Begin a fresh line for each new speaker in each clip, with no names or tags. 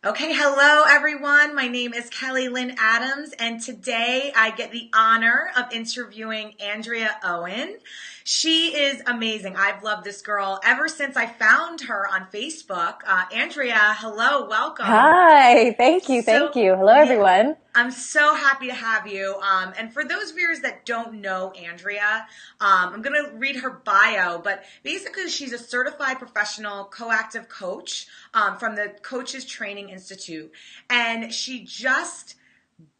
Okay, hello everyone. My name is Kelly Lynn Adams, and today I get the honor of interviewing Andrea Owen. She is amazing. I've loved this girl ever since I found her on Facebook. Andrea, hello, welcome.
Hi, thank you,
So,
thank you. Hello,
yeah,
everyone.
I'm so happy to have you. And for those viewers that don't know Andrea, I'm going to read her bio, but basically, she's a certified professional coactive coach from the Coaches Training Institute. And she just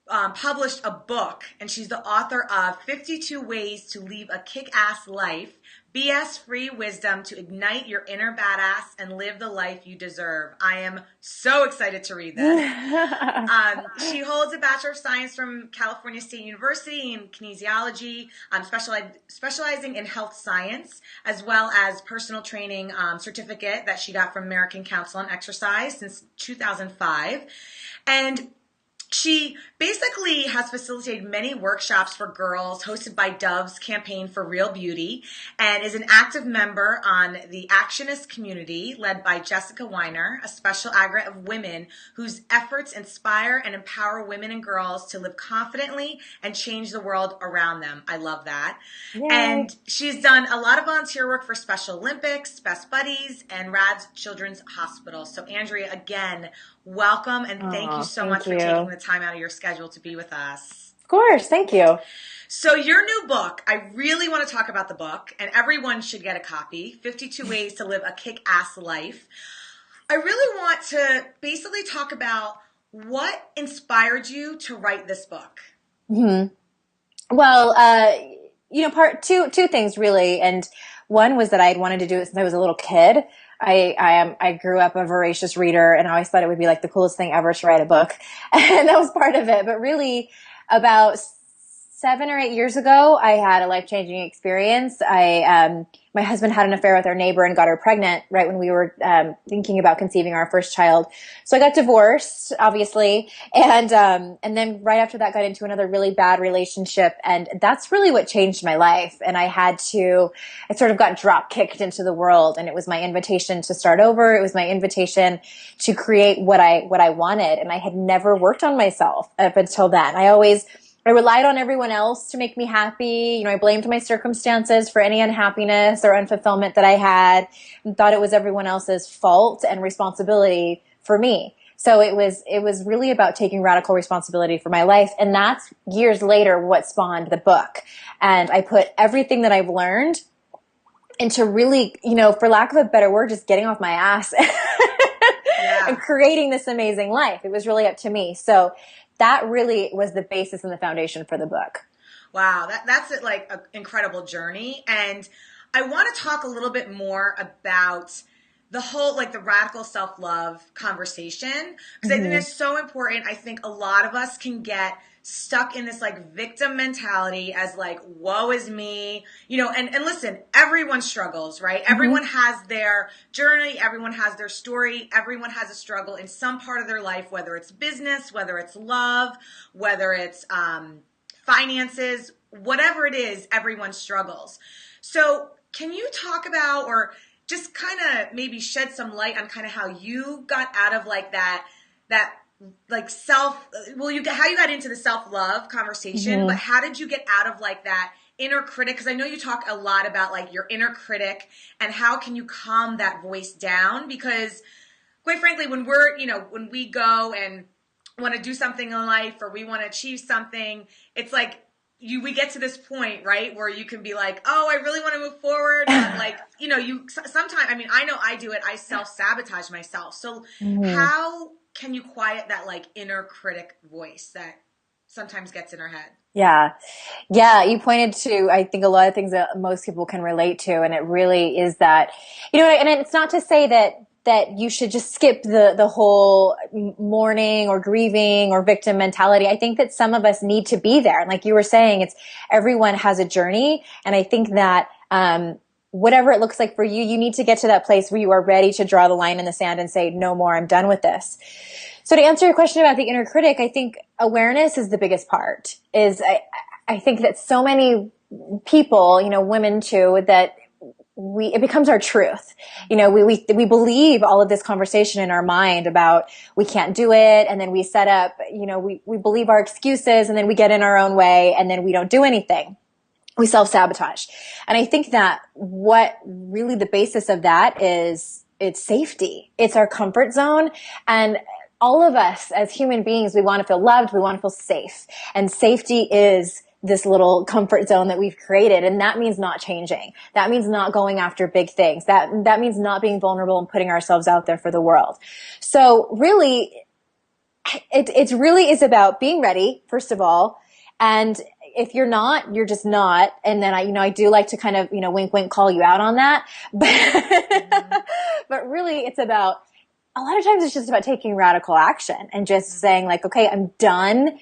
published a book, and she's the author of 52 Ways to Leave a Kick-Ass Life, BS-Free Wisdom to Ignite Your Inner Badass and Live the Life You Deserve. I am so excited to read this. She holds a Bachelor of Science from California State University in kinesiology, specializing in health science, as well as personal training certificate that she got from American Council on Exercise since 2005. And she basically has facilitated many workshops for girls hosted by Dove's Campaign for Real Beauty and is an active member on the Actionist community led by Jessica Weiner, a special agret of women whose efforts inspire and empower women and girls to live confidently and change the world around them. I love that.
Yay.
And she's done a lot of volunteer work for Special Olympics, Best Buddies, and RAD's Children's Hospital. So Andrea, again, welcome, and thank you
Oh,
so much
thank
for
you.
taking the
Of
time out of your schedule to be with us.
course, thank you.
So your new book, I really want to talk about the book, and everyone should get a copy, 52 Ways to Live a Kick-Ass Life. I really want to basically talk about what inspired you to write this book.
Well, two things really, and one was that I had wanted to do it since I was a little kid. I grew up a voracious reader, and I always thought it would be like the coolest thing ever to write a book, and that was part of it. But really, about 7 or 8 years ago, I had a life changing experience. My husband had an affair with our neighbor and got her pregnant right when we were thinking about conceiving our first child. So I got divorced, obviously, and then right after that, got into another really bad relationship, and that's really what changed my life. And I sort of got drop kicked into the world, and it was my invitation to start over. It was my invitation to create what I wanted, and I had never worked on myself up until then. I relied on everyone else to make me happy. I blamed my circumstances for any unhappiness or unfulfillment that I had and thought it was everyone else's fault and responsibility for me. So it was really about taking radical responsibility for my life. And that's years later what spawned the book. And I put everything that I've learned into really, for lack of a better word, just getting off my ass and
Yeah.
creating this amazing life. It was really up to me. So that really was the basis and the foundation for the book.
Wow, that's like an incredible journey. And I want to talk a little bit more about the whole like the radical self-love conversation because I think
Mm-hmm.
it's so important. I think a lot of us can get stuck in this like victim mentality as like woe is me, and listen, everyone struggles, right?
Mm-hmm.
Everyone has their journey, everyone has their story, everyone has a struggle in some part of their life, whether it's business, whether it's love, whether it's finances, whatever it is, everyone struggles. So, can you talk about or just kind of maybe shed some light on kind of how you got out of like that like how you got into the self-love conversation, but
Mm-hmm.
how did you get out of like that inner critic? Because I know you talk a lot about like your inner critic and how can you calm that voice down, because quite frankly, when we go and want to do something in life or we want to achieve something, it's like we get to this point, right, where you can be like, oh, I really want to move forward, but like, you sometimes, I mean, I know I do it. I self-sabotage myself. So
Mm-hmm.
how can you quiet that like inner critic voice that sometimes gets in our head?
Yeah. Yeah. You pointed to, I think, a lot of things that most people can relate to. And it really is that, and it's not to say that you should just skip the whole mourning or grieving or victim mentality. I think that some of us need to be there. And like you were saying, everyone has a journey. And I think that, whatever it looks like for you, you need to get to that place where you are ready to draw the line in the sand and say, no more, I'm done with this. So to answer your question about the inner critic, I think awareness is the biggest part. I think that so many people, women too, that it becomes our truth. We believe all of this conversation in our mind about we can't do it. And then we set up, we believe our excuses, and then we get in our own way, and then we don't do anything. We self-sabotage. And I think that what really the basis of that is, it's safety. It's our comfort zone. And all of us as human beings, we want to feel loved. We want to feel safe. And safety is this little comfort zone that we've created. And that means not changing. That means not going after big things. That means not being vulnerable and putting ourselves out there for the world. So really, it really is about being ready, first of all. And if you're not, you're just not. And then I do like to kind of, wink, wink, call you out on that. But really it's about, a lot of times it's just about taking radical action and just saying like, okay, I'm done,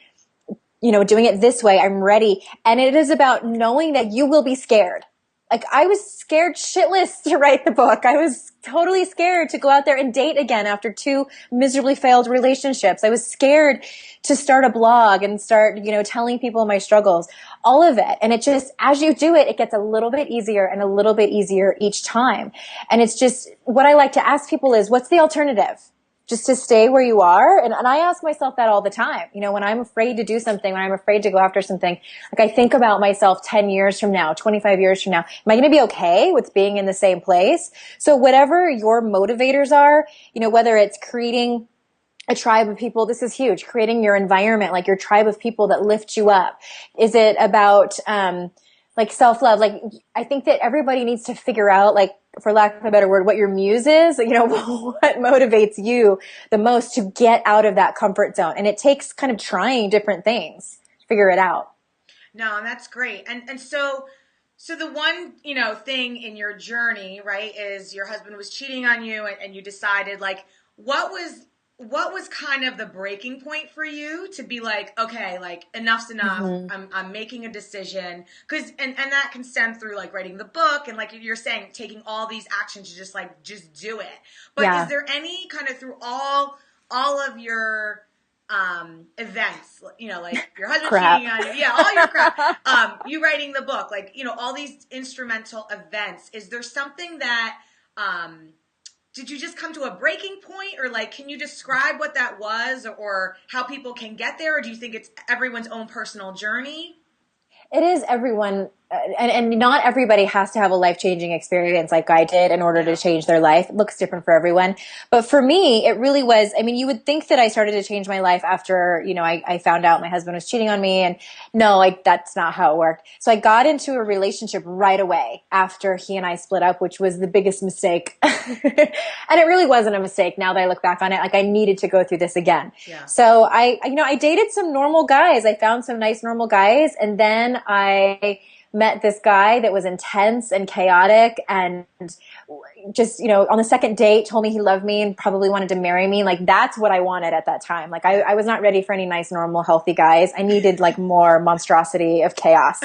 doing it this way. I'm ready. And it is about knowing that you will be scared. Like, I was scared shitless to write the book. I was totally scared to go out there and date again after 2 miserably failed relationships. I was scared to start a blog and start, telling people my struggles, all of it. And it just, as you do it, it gets a little bit easier and a little bit easier each time. And it's just, what I like to ask people is, what's the alternative? Just to stay where you are. And I ask myself that all the time. When I'm afraid to do something, when I'm afraid to go after something, like, I think about myself 10 years from now, 25 years from now, am I going to be okay with being in the same place? So whatever your motivators are, whether it's creating a tribe of people, this is huge, creating your environment, like your tribe of people that lift you up. Is it about, like self-love? Like, I think that everybody needs to figure out, like, for lack of a better word, what your muse is, what motivates you the most to get out of that comfort zone. And it takes kind of trying different things to figure it out.
No, and that's great. And so the one, thing in your journey, right, is your husband was cheating on you, and you decided, like, what was kind of the breaking point for you to be like, okay, like, enough's enough.
Mm-hmm.
I'm making a decision. Cause, and that can stem through, like, writing the book and, like you're saying, taking all these actions to just do it. But
Yeah.
is there any kind of, through all of your, events, like your husband
Crap.
cheating on you, yeah, all your crap, you writing the book, like, all these instrumental events, is there something that, did you just come to a breaking point, or, like, can you describe what that was, or how people can get there? Or do you think it's everyone's own personal journey?
It is everyone, and not everybody has to have a life-changing experience like I did in order to
Yeah.
change their life. It looks different for everyone. But for me, it really was, you would think that I started to change my life after, I found out my husband was cheating on me, and no, like, that's not how it worked. So I got into a relationship right away after he and I split up, which was the biggest mistake. And it really wasn't a mistake now that I look back on it. Like, I needed to go through this again.
Yeah.
So I dated some normal guys. I found some nice normal guys, and then I met this guy that was intense and chaotic, and just, on the second date told me he loved me and probably wanted to marry me. Like, that's what I wanted at that time. Like, I was not ready for any nice, normal, healthy guys. I needed, like, more monstrosity of chaos.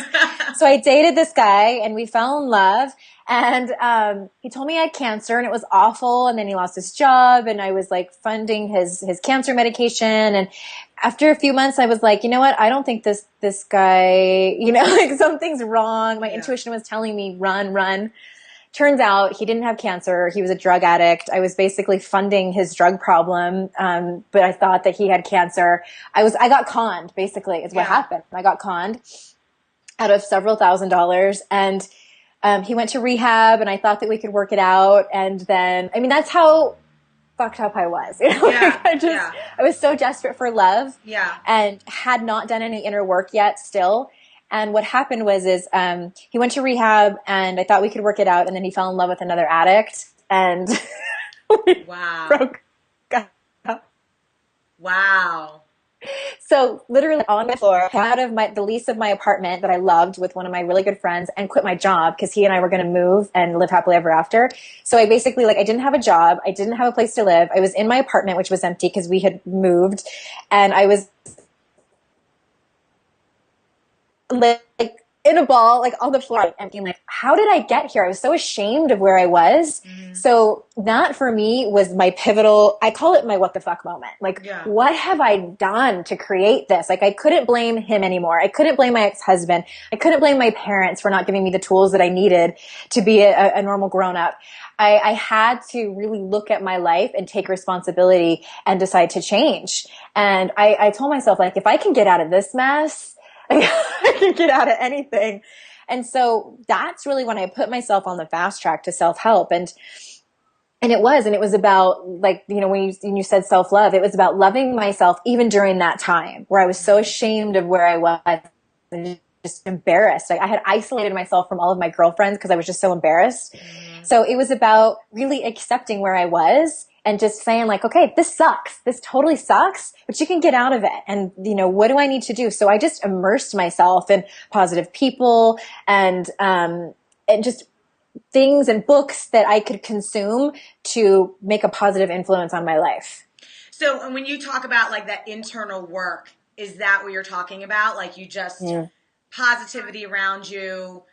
So I dated this guy, and we fell in love. And he told me I had cancer, and it was awful. And then he lost his job, and I was, like, funding his cancer medication. And after a few months, I was like, you know what? I don't think this guy, like, something's wrong. My intuition was telling me, run. Turns out he didn't have cancer. He was a drug addict. I was basically funding his drug problem. But I thought that he had cancer. I got conned, basically, is what happened. I got conned out of several $1,000s. And he went to rehab, and I thought that we could work it out. And then, that's how fucked up I was. I was so desperate for love.
Yeah.
And had not done any inner work yet still. And what happened was he went to rehab, and I thought we could work it out. And then he fell in love with another addict, and we broke up.
Wow.
So literally on the floor, out of the lease of my apartment that I loved with one of my really good friends, and quit my job because he and I were going to move and live happily ever after. So I basically, I didn't have a job. I didn't have a place to live. I was in my apartment, which was empty because we had moved. And I was like, in a ball, like on the floor, and being like, how did I get here? I was so ashamed of where I was.
Mm-hmm.
So that for me was my pivotal, I call it my what the fuck moment. Like,
Yeah.
what have I done to create this? Like, I couldn't blame him anymore. I couldn't blame my ex-husband. I couldn't blame my parents for not giving me the tools that I needed to be a normal grown up. I had to really look at my life and take responsibility and decide to change. And I told myself, like, if I can get out of this mess, I can get out of anything. And so that's really when I put myself on the fast track to self-help. And it was about, like, you know, when you said self-love, it was about loving myself even during that time where I was so ashamed of where I was and just embarrassed. Like, I had isolated myself from all of my girlfriends because I was just so embarrassed.
Mm-hmm.
So it was about really accepting where I was and just saying, like, okay, this sucks. This totally sucks, but you can get out of it. And, you know, what do I need to do? So I just immersed myself in positive people and just things and books that I could consume to make a positive influence on my life.
So, and when you talk about like that internal work, is that what you're talking about? Like you just
Mm.
positivity around you,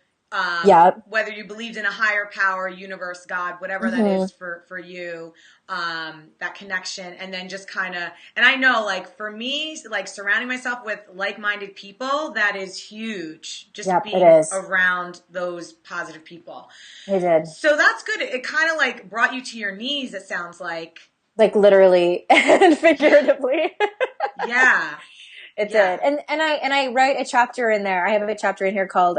Yeah.
whether you believed in a higher power, universe, God, whatever that
Mm-hmm.
is for you, that connection, and then just kind of, and I know like for me, like surrounding myself with like-minded people, that is huge. Just
Yep, it
being
is.
around those positive people.
It did.
So that's good. It kind of like brought you to your knees, it sounds like.
Like literally and figuratively.
Yeah.
It
Yeah.
did. And I write a chapter in there. I have a chapter in here called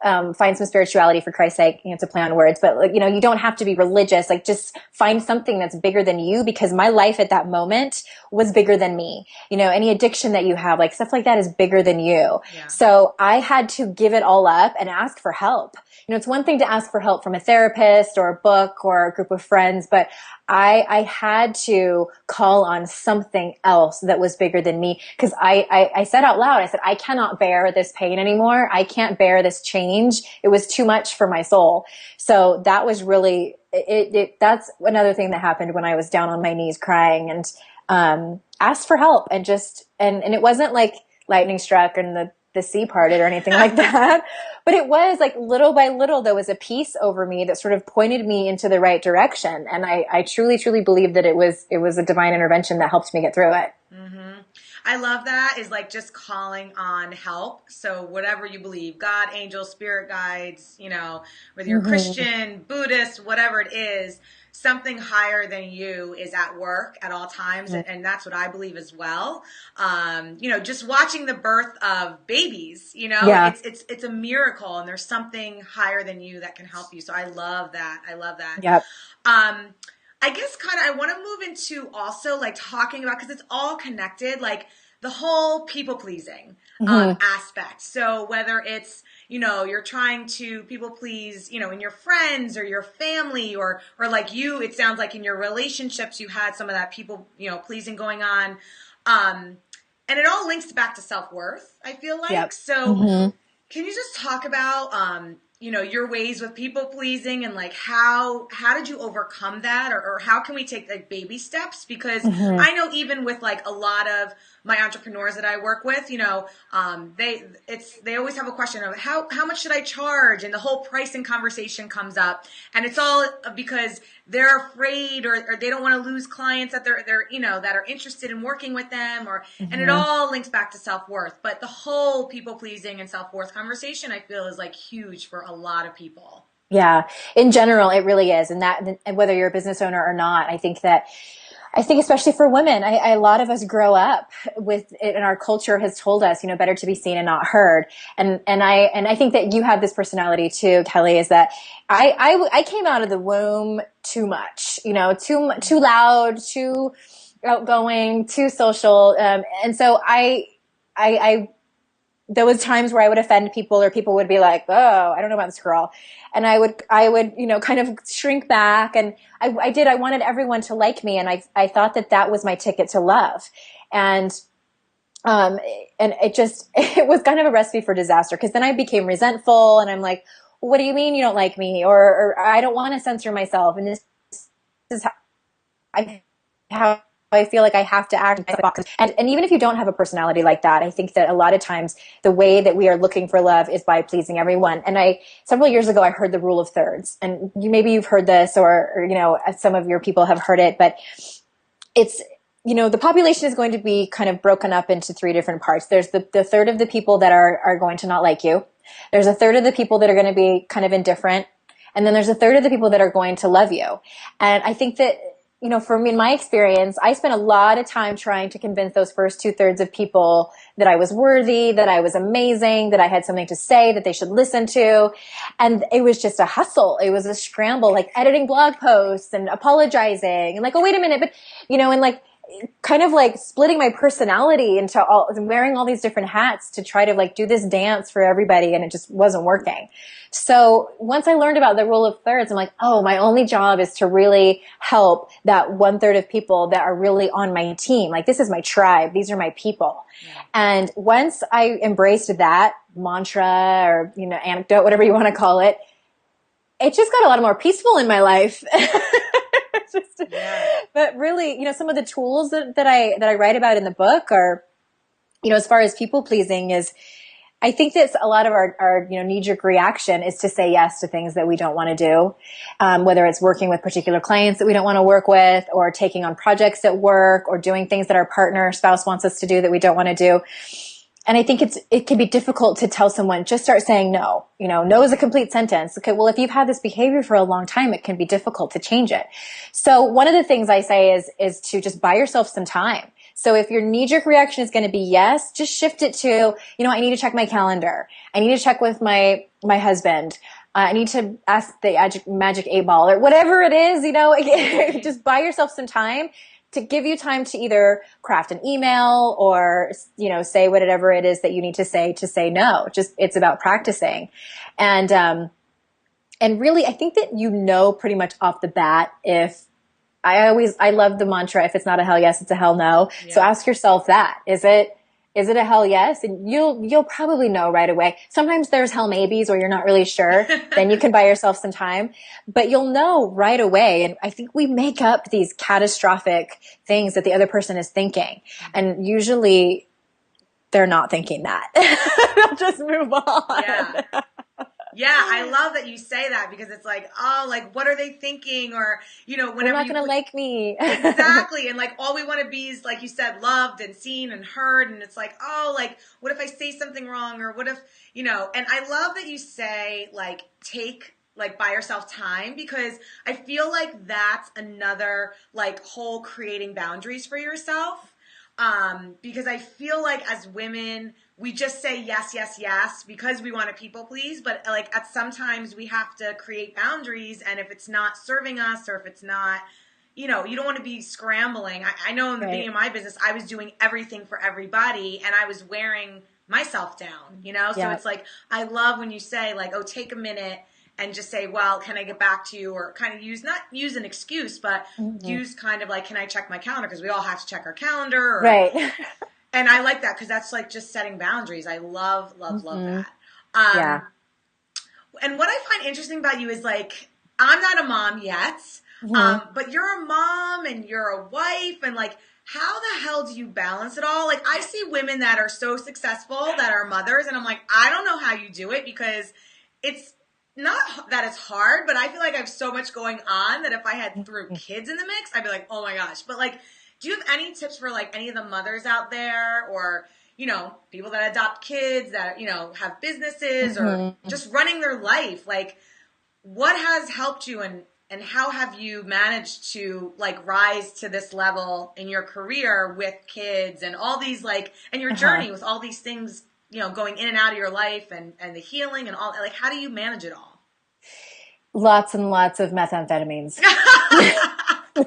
find some spirituality for Christ's sake. You know, it's a play on words, but like, you know, you don't have to be religious. Like, just find something that's bigger than you, because my life at that moment was bigger than me. You know, any addiction that you have, like stuff like that is bigger than you.
Yeah.
So I had to give it all up and ask for help. You know, it's one thing to ask for help from a therapist or a book or a group of friends, but I had to call on something else that was bigger than me, because I said out loud, I said, I cannot bear this pain anymore. I can't bear this change. It was too much for my soul. So that was really, that's another thing that happened when I was down on my knees crying and, asked for help and it wasn't like lightning struck and the sea parted or anything like that. But it was like little by little, there was a peace over me that sort of pointed me into the right direction. And I truly, truly believe that it was a divine intervention that helped me get through it.
Mm-hmm. I love that, is like just calling on help. So whatever you believe, God, angels, spirit guides, you know, whether you're
Mm-hmm.
Christian, Buddhist, whatever it is, something higher than you is at work at all times. And that's what I believe as well. You know, just watching the birth of babies, you know,
Yeah.
it's a miracle, and there's something higher than you that can help you. So I love that. I love that.
Yep.
I guess kind of I want to move into also like talking about, because it's all connected, like the whole people pleasing
Mm-hmm.
aspect. So whether it's, you know, you're trying to people please, you know, in your friends or your family, or like you, it sounds like in your relationships you had some of that people, you know, pleasing going on. And it all links back to self-worth, I feel like.
Yep.
So
Mm-hmm.
can you just talk about, you know, your ways with people pleasing, and like how did you overcome that, or how can we take like baby steps? Because
Mm-hmm.
I know even with like a lot of my entrepreneurs that I work with, you know, they always have a question of how much should I charge, and the whole pricing conversation comes up, and it's all because they're afraid, or they don't want to lose clients that they're you know, that are interested in working with them, or and it
Mm-hmm.
all links back to self-worth. But the whole people pleasing and self-worth conversation, I feel, is like huge for a lot of people.
Yeah. In general, it really is. And that, and whether you're a business owner or not, I think especially for women, a lot of us grow up with it, and our culture has told us, you know, better to be seen and not heard. And I think that you have this personality too, Kelly, is that I came out of the womb too much, you know, too loud, too outgoing, too social. And so I there was times where I would offend people, or people would be like, "Oh, I don't know about this girl," and I would, you know, kind of shrink back. And I wanted everyone to like me, and I thought that that was my ticket to love, and um, and it just it was kind of a recipe for disaster, because then I became resentful, and I'm like, "What do you mean you don't like me?" Or I don't want to censor myself, and this is how I how I feel like I have to act in boxes. And even if you don't have a personality like that, I think that a lot of times the way that we are looking for love is by pleasing everyone. And several years ago, I heard the rule of thirds, and maybe you've heard this, or some of your people have heard it, but it's, the population is going to be kind of broken up into three different parts. There's the third of the people that are going to not like you. There's a third of the people that are going to be kind of indifferent. And then there's a third of the people that are going to love you. And I think that, for me, in my experience, I spent a lot of time trying to convince those first 2/3 of people that I was worthy, that I was amazing, that I had something to say, that they should listen to. And it was just a hustle. It was a scramble, like editing blog posts and apologizing and like, oh, wait a minute. But, and like, kind of like splitting my personality into wearing all these different hats to try to like do this dance for everybody, and it just wasn't working. So once I learned about the rule of thirds, I'm like, oh, my only job is to really help that 1/3 of people that are really on my team. Like, this is my tribe. These are my people. Yeah. And once I embraced that mantra or, anecdote, whatever you want to call it, it just got a lot more peaceful in my life. But really, some of the tools that I write about in the book are, as far as people pleasing is, I think that a lot of our knee-jerk reaction is to say yes to things that we don't want to do, whether it's working with particular clients that we don't want to work with, or taking on projects at work, or doing things that our partner or spouse wants us to do that we don't want to do. And I think it can be difficult to tell someone, just start saying no. No is a complete sentence. Okay, well, if you've had this behavior for a long time, it can be difficult to change it. So one of the things I say is to just buy yourself some time. So if your knee-jerk reaction is going to be yes, just shift it to, I need to check my calendar. I need to check with my husband. I need to ask the magic 8-ball, or whatever it is, just buy yourself some time to give you time to either craft an email or, say whatever it is that you need to say no. Just, it's about practicing. And really, I think that pretty much off the bat, if I love the mantra, if it's not a hell yes, it's a hell no. Yeah. So ask yourself that. Is it a hell yes? And you'll probably know right away. Sometimes there's hell maybes where you're not really sure. Then you can buy yourself some time, but you'll know right away. And I think we make up these catastrophic things that the other person is thinking. And usually they're not thinking that. They'll just move on.
Yeah. Yeah, I love that you say that, because it's like, oh, like, what are they thinking? Or, whenever
they're not going to like me.
Exactly. And like, all we want to be is, like you said, loved and seen and heard. And it's like, oh, like, what if I say something wrong? Or what if, and I love that you say, like, buy yourself time, because I feel like that's another, like, whole creating boundaries for yourself. Because I feel like as women, we just say yes, yes, yes, because we want to people please. But like, at sometimes we have to create boundaries. And if it's not serving us, or if it's not, you don't want to be scrambling. I know in the beginning of my business, I was doing everything for everybody, and I was wearing myself down, So it's like, I love when you say, like, oh, take a minute and just say, well, can I get back to you? Or kind of not use an excuse, but use kind of like, can I check my calendar? Because we all have to check our calendar.
Right.
And I like that, because that's like just setting boundaries. I love that. Yeah. And what I find interesting about you is, like, I'm not a mom yet, but you're a mom and you're a wife, and like, how the hell do you balance it all? Like, I see women that are so successful that are mothers, and I'm like, I don't know how you do it, because it's not that it's hard, but I feel like I have so much going on that if I had threw kids in the mix, I'd be like, oh my gosh. But like, do you have any tips for like any of the mothers out there, or, people that adopt kids that, have businesses or just running their life? Like, what has helped you, and how have you managed to like rise to this level in your career with kids and all these, like, and your journey with all these things, going in and out of your life, and the healing and all, like, how do you manage it all?
Lots and lots of methamphetamines.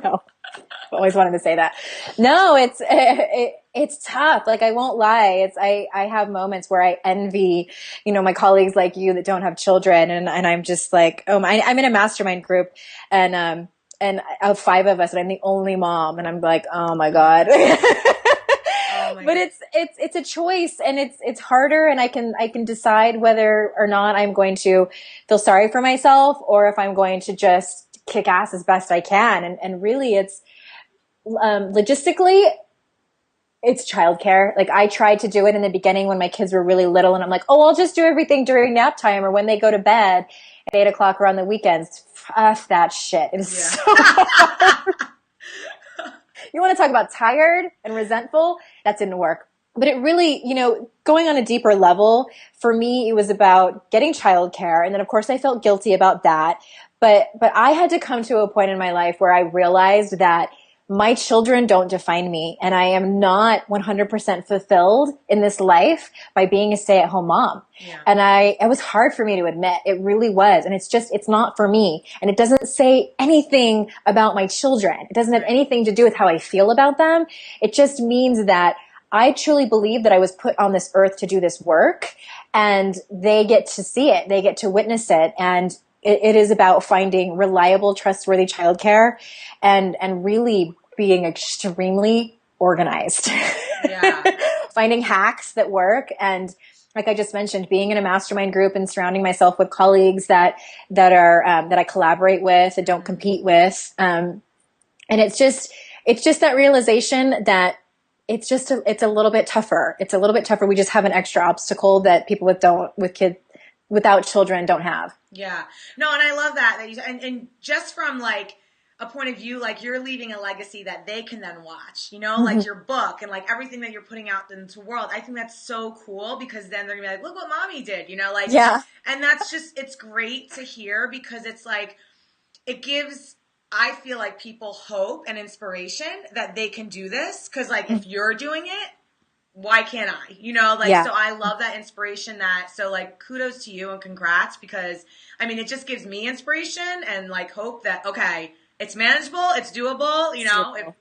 No. Always wanted to say that. No, it's tough. Like, I won't lie. I have moments where I envy, my colleagues like you that don't have children. And I'm just like, oh, I'm in a mastermind group, and of 5 of us, and I'm the only mom, and I'm like, oh my God. But it's a choice, and it's harder, and I can decide whether or not I'm going to feel sorry for myself, or if I'm going to just kick ass as best I can. And really, Logistically, it's childcare. Like I tried to do it in the beginning when my kids were really little, and I'm like, oh, I'll just do everything during nap time or when they go to bed at 8 o'clock or on the weekends. F that shit. It is
Yeah.
so you want to talk about tired and resentful? That didn't work. But it really, going on a deeper level, for me, it was about getting childcare. And then of course I felt guilty about that. But I had to come to a point in my life where I realized that my children don't define me, and I am not 100% fulfilled in this life by being a stay-at-home mom.
Yeah.
And it was hard for me to admit. It really was. And it's not for me. And it doesn't say anything about my children. It doesn't have
Right.
anything to do with how I feel about them. It just means that I truly believe that I was put on this earth to do this work, and they get to see it. They get to witness it. And it is about finding reliable, trustworthy childcare and really being extremely organized.
Yeah.
Finding hacks that work, and like I just mentioned, being in a mastermind group and surrounding myself with colleagues that I collaborate with and don't compete with. And it's just that realization that it's a little bit tougher. It's a little bit tougher. We just have an extra obstacle that people with kids without children don't have.
Yeah. No, and I love that you and just from like a point of view, like you're leaving a legacy that they can then watch, like your book and like everything that you're putting out into the world. I think that's so cool because then they're gonna be like, look what mommy did, like,
Yeah.
and that's just, it's great to hear because it's like, it gives, I feel like people hope and inspiration that they can do this. Cause like if you're doing it, why can't I?
Yeah.
So I love that inspiration so like kudos to you and congrats because I mean, it just gives me inspiration and like hope that, okay, it's manageable, it's doable,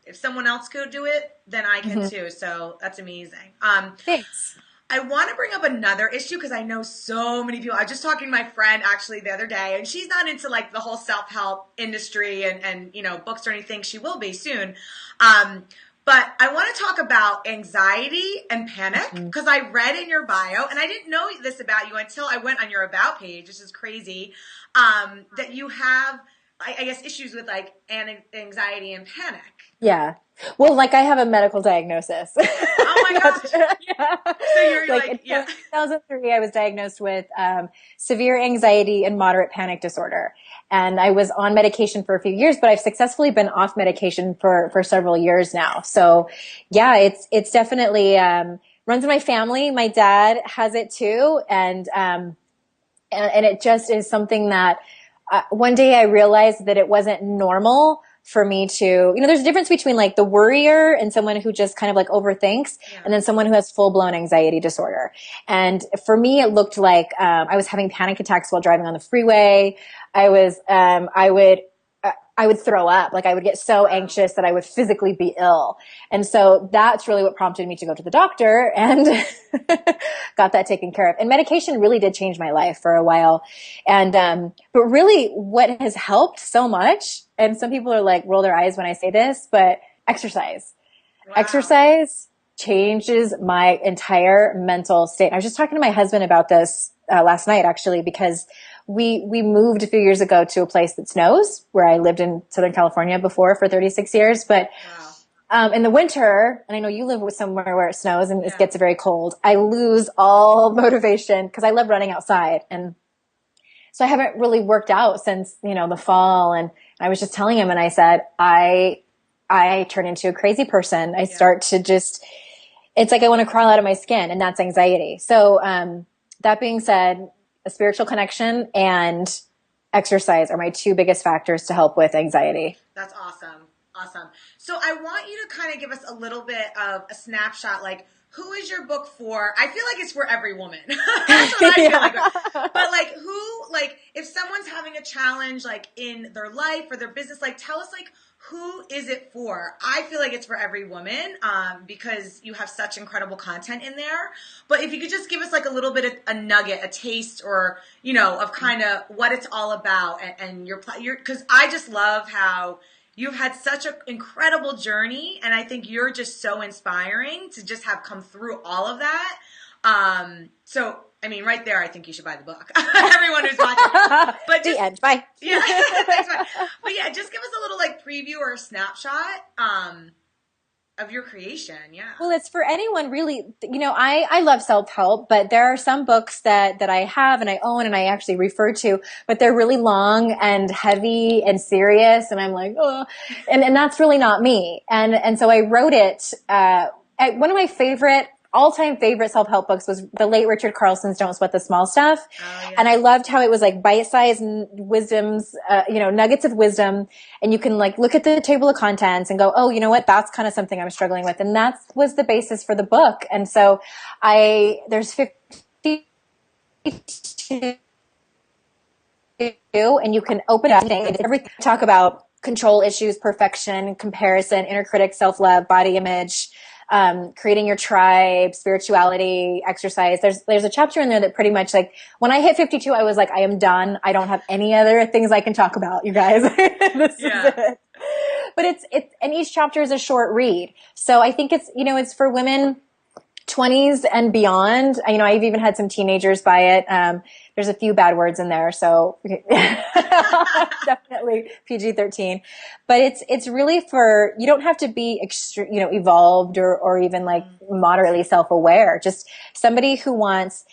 if someone else could do it, then I can too. So that's amazing.
Thanks.
I want to bring up another issue because I know so many people. I was just talking to my friend actually the other day, and she's not into like the whole self-help industry and books or anything. She will be soon. But I want to talk about anxiety and panic because I read in your bio, and I didn't know this about you until I went on your about page, which is crazy, that you have, I guess, issues with like anxiety and panic.
Yeah. Well, like I have a medical diagnosis.
Oh my gosh.
Yeah.
So you're
Like
like,
in
yeah.
2003, I was diagnosed with severe anxiety and moderate panic disorder. And I was on medication for a few years, but I've successfully been off medication for several years now. So yeah, it's definitely, runs in my family. My dad has it too. And it just is something that one day I realized that it wasn't normal for me to, there's a difference between like the worrier and someone who just kind of like overthinks,
Yeah.
and then someone who has full blown anxiety disorder. And for me, it looked like I was having panic attacks while driving on the freeway. I would throw up. Like I would get so anxious that I would physically be ill. And so that's really what prompted me to go to the doctor and got that taken care of. And medication really did change my life for a while. And, but really what has helped so much, and some people are like, roll their eyes when I say this, but exercise.
Wow.
Exercise changes my entire mental state. And I was just talking to my husband about this last night, actually, because we moved a few years ago to a place that snows, where I lived in Southern California before for 36 years. But in the winter, and I know you live with somewhere where it snows and it gets very cold, I lose all motivation because I love running outside. And so I haven't really worked out since, the fall. And I was just telling him, and I said, I turn into a crazy person. I start to it's like I want to crawl out of my skin, and that's anxiety. So, that being said, a spiritual connection and exercise are my two biggest factors to help with anxiety.
That's awesome. Awesome. So I want you to kind of give us a little bit of a snapshot, like, who is your book for? I feel like it's for every woman. That's what I feel like. But like if someone's having a challenge like in their life or their business, like tell us like who is it for? I feel like it's for every woman because you have such incredible content in there. But if you could just give us like a little bit of a nugget, a taste, or of kind of what it's all about and your because I just love how you've had such an incredible journey, and I think you're just so inspiring to just have come through all of that. So I mean, right there, I think you should buy the book. Everyone who's watching. But
The
just,
end. Bye.
yeah, thanks, bye. But yeah, just give us a little like preview or a snapshot of your creation. Yeah.
Well, it's for anyone really. I love self-help, but there are some books that I have and I own and I actually refer to, but they're really long and heavy and serious. And I'm like, oh, and that's really not me. And so I wrote it, one of my all-time favorite self-help books was the late Richard Carlson's Don't Sweat the Small Stuff.
Oh, yeah.
And I loved how it was like bite-sized wisdoms, nuggets of wisdom. And you can like look at the table of contents and go, oh, you know what? That's kind of something I'm struggling with. And that was the basis for the book. And so there's 52 and you can open up and talk about control issues, perfection, comparison, inner critic, self-love, body image, creating your tribe, spirituality, exercise. There's a chapter in there that pretty much like when I hit 52, I was like, I am done. I don't have any other things I can talk about, you guys. This is it. But and each chapter is a short read. So I think it's for women 20s and beyond. I've even had some teenagers buy it. There's a few bad words in there, so definitely PG-13. But it's really for, you don't have to be evolved or even like moderately self-aware. Just somebody who wants,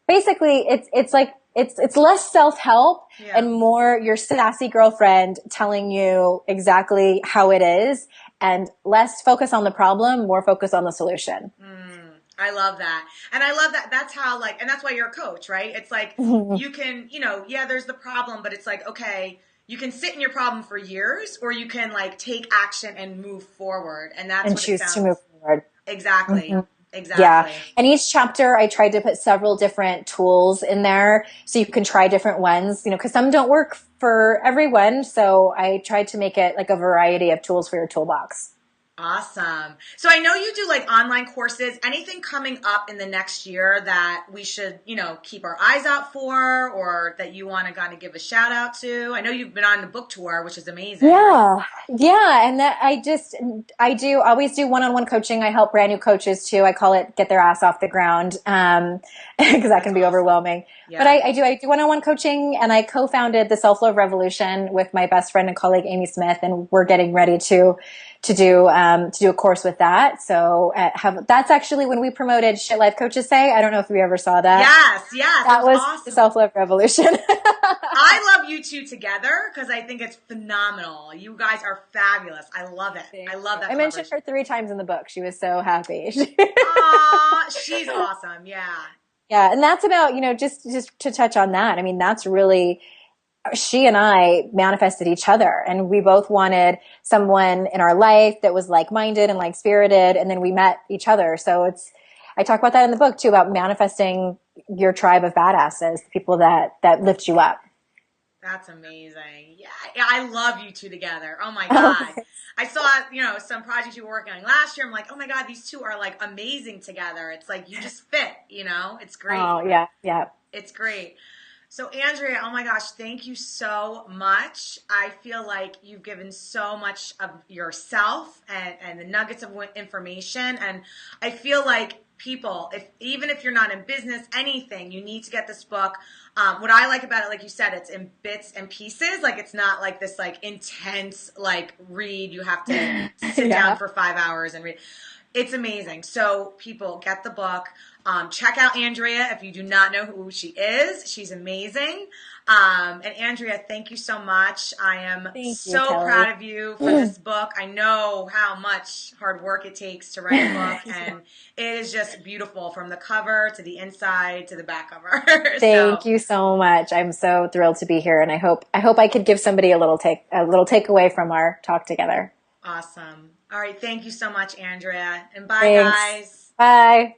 basically it's less self-help and more your sassy girlfriend telling you exactly how it is, and less focus on the problem, more focus on the solution.
I love that. And I love that. That's how and that's why you're a coach, right? It's like you can, there's the problem, but it's like, okay, you can sit in your problem for years, or you can take action and move forward. And that's what
choose
it sounds.
to move forward.
Exactly.
Mm-hmm.
Exactly.
Yeah. And each chapter I tried to put several different tools in there so you can try different ones, because some don't work for everyone. So I tried to make it like a variety of tools for your toolbox.
Awesome. So I know you do online courses. Anything coming up in the next year that we should, keep our eyes out for, or that you want to kind of give a shout out to? I know you've been on the book tour, which is amazing.
Yeah. Yeah. And that I always do one-on-one coaching. I help brand new coaches too. I call it get their ass off the ground. Because that can be overwhelming. Yeah. But I do one-on-one coaching, and I co-founded the Self-Love Revolution with my best friend and colleague, Amy Smith, and we're getting ready to do a course with that. So that's actually when we promoted Shit Life Coaches Say. I don't know if you ever saw that.
Yes.
That was
awesome.
The Self-Love Revolution.
I love you two together because I think it's phenomenal. You guys are fabulous. I love it.
Thanks.
I love that.
I mentioned her 3 times in the book. She was so happy.
Aw, she's awesome. Yeah.
Yeah. And that's about, just to touch on that. I mean, that's really, she and I manifested each other, and we both wanted someone in our life that was like-minded and like-spirited. And then we met each other. So I talk about that in the book too, about manifesting your tribe of badasses, people that lift you up.
That's amazing. Yeah, I love you two together. Oh my God. I saw, some projects you were working on last year. I'm like, oh my God, these two are amazing together. It's like, you just fit, it's great.
Oh yeah. Yeah.
It's great. So Andrea, oh my gosh, thank you so much. I feel like you've given so much of yourself and the nuggets of information. And I feel like people, even if you're not in business, anything, you need to get this book. What I like about it, like you said, it's in bits and pieces. It's not this intense read. You have to sit down for 5 hours and read. It's amazing. So people, get the book. Check out Andrea if you do not know who she is. She's amazing. And Andrea, thank you so much. I am so proud of you for this book. I know how much hard work it takes to write a book, and it is just beautiful from the cover to the inside to the back cover.
Thank you so much. I'm so thrilled to be here, and I hope I could give somebody a little takeaway from our talk together.
Awesome. All right. Thank you so much, Andrea. And bye, guys.
Bye.